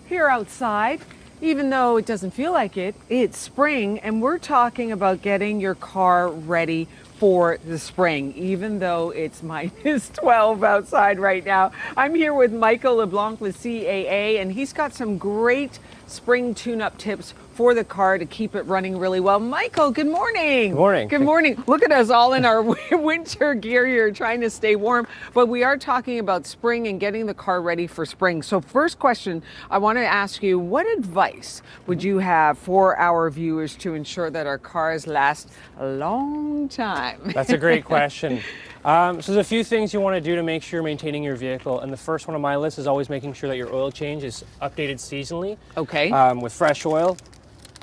Here outside, even though it doesn't feel like it, it's spring, and we're talking about getting your car ready for the spring, even though it's minus 12 outside right now. I'm here with Michael Leblanc with CAA, and he's got some great spring tune-up tips for the car to keep it running really well. Michael, good morning. Good morning. Good morning. Look at us all in our winter gear here trying to stay warm, but we are talking about spring and getting the car ready for spring. So first question, I want to ask you, what advice would you have for our viewers to ensure that our cars last a long time? That's a great question. So there's a few things you want to do to make sure you're maintaining your vehicle, and the first one on my list is always making sure that your oil change is updated seasonally. Okay. With fresh oil.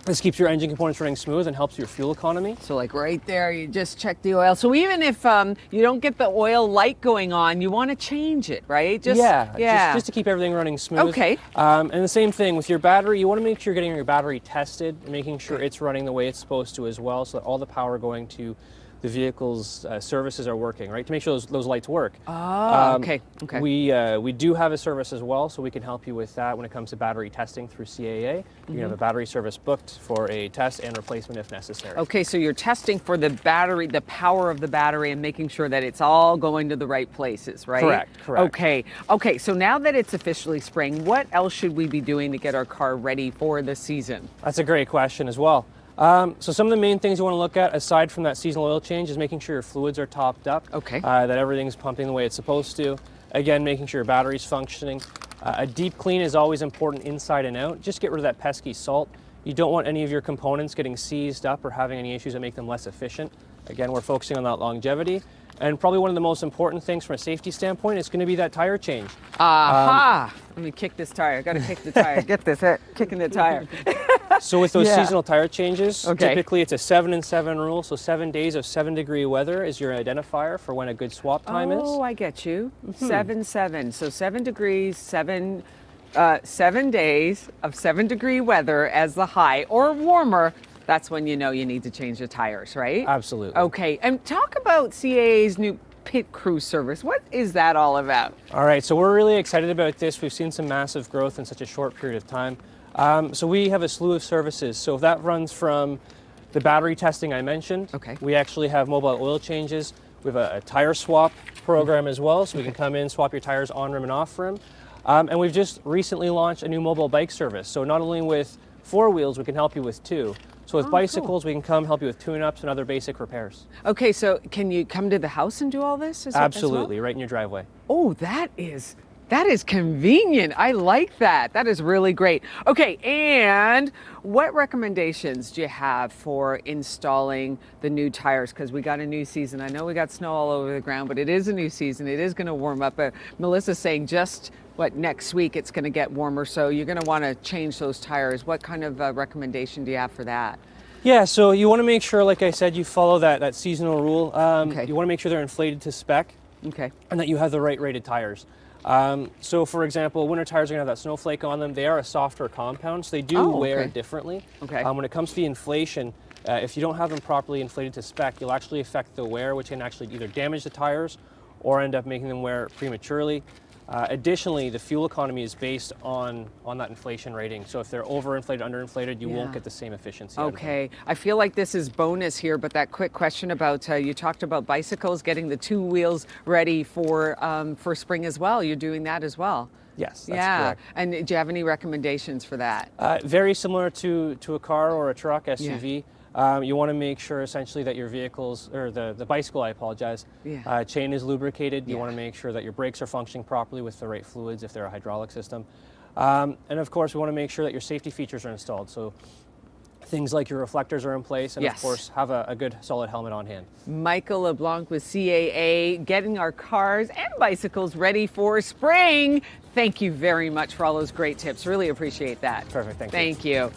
This keeps your engine components running smooth and helps your fuel economy. So like right there, you just check the oil. So even if you don't get the oil light going on, you want to change it, right? Just to keep everything running smooth. Okay. And the same thing with your battery, you want to make sure you're getting your battery tested and making sure it's running the way it's supposed to as well, so that all the power going to the vehicle's services are working, right? To make sure those lights work. Oh, okay. We do have a service as well, so we can help you with that when it comes to battery testing through CAA. You can have a battery service booked for a test and replacement if necessary. Okay, so you're testing for the battery, the power of the battery, and making sure that it's all going to the right places, right? Correct. Okay, so now that it's officially spring, what else should we be doing to get our car ready for the season? That's a great question as well. So some of the main things you want to look at, aside from that seasonal oil change, is making sure your fluids are topped up. Okay. That everything's pumping the way it's supposed to. Again, making sure your battery's functioning. A deep clean is always important inside and out. Just get rid of that pesky salt. You don't want any of your components getting seized up or having any issues that make them less efficient. Again, we're focusing on that longevity. And probably one of the most important things from a safety standpoint is going to be that tire change. Aha! Let me kick this tire. I got to kick the tire. Get this, kicking the tire. So with those seasonal tire changes, typically it's a 7 and 7 rule. So 7 days of 7-degree weather is your identifier for when a good swap time is. Oh, I get you. 7-7. So 7 degrees, 7 days of 7-degree weather as the high, or warmer. That's when you know you need to change the tires, right? Absolutely. Okay, and talk about CAA's new Pit Crew service. What is that all about? All right, so we're really excited about this. We've seen some massive growth in such a short period of time. So we have a slew of services. So that runs from the battery testing I mentioned. Okay. We actually have mobile oil changes. We have a tire swap program as well, so we can come in, swap your tires on rim and off rim. And we've just recently launched a new mobile bike service. So not only with 4 wheels, we can help you with 2. So with bicycles, we can come help you with tune-ups and other basic repairs. Okay, so can you come to the house and do all this? Absolutely, right in your driveway. Oh, that is convenient. I like that. That is really great. Okay, and what recommendations do you have for installing the new tires? Because we got a new season. I know we got snow all over the ground, but it is a new season. It is going to warm up. Melissa's saying next week it's going to get warmer, so you're going to want to change those tires. What kind of recommendation do you have for that? Yeah, so you want to make sure, like I said, you follow that seasonal rule. You want to make sure they're inflated to spec, and that you have the right rated tires. So for example, winter tires are going to have that snowflake on them. They are a softer compound, so they do wear differently. When it comes to the inflation, if you don't have them properly inflated to spec, you'll actually affect the wear, which can actually either damage the tires or end up making them wear prematurely. Additionally, the fuel economy is based on that inflation rating. So if they're overinflated, underinflated, you won't get the same efficiency. Okay, I feel like this is bonus here, but that quick question about, you talked about bicycles, getting the 2 wheels ready for spring as well. You're doing that as well. Yes, that's correct. And do you have any recommendations for that? Very similar to a car or a truck, SUV. You want to make sure essentially that your vehicles, or the bicycle, I apologize, chain is lubricated. You want to make sure that your brakes are functioning properly with the right fluids if they're a hydraulic system. And of course, we want to make sure that your safety features are installed. So things like your reflectors are in place, and of course, have a good solid helmet on hand. Michael Leblanc with CAA, getting our cars and bicycles ready for spring. Thank you very much for all those great tips. Really appreciate that. Perfect, thank you. Thank you.